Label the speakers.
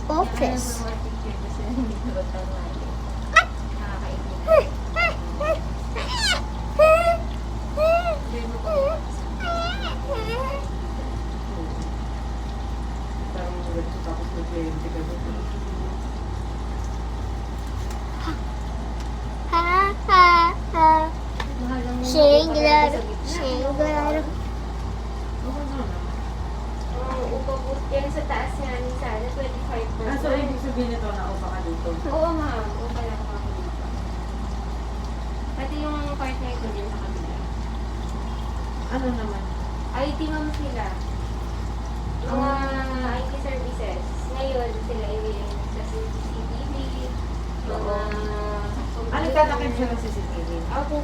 Speaker 1: Office. Singular. Singular.
Speaker 2: Upabot yan sa taas niya ni Sana, 25%.
Speaker 3: So ibig sabihin nito na upa ka dito?
Speaker 2: Oo, ma'am. Upa lang ako dito. Pati yung part na ito din sa kabila.
Speaker 3: Ano naman?
Speaker 2: IT ma'am sila. Mga IT services. Ngayon, sila sa CCTV, mga...
Speaker 3: Ano tatakip siya ng CCTV?
Speaker 2: Opo.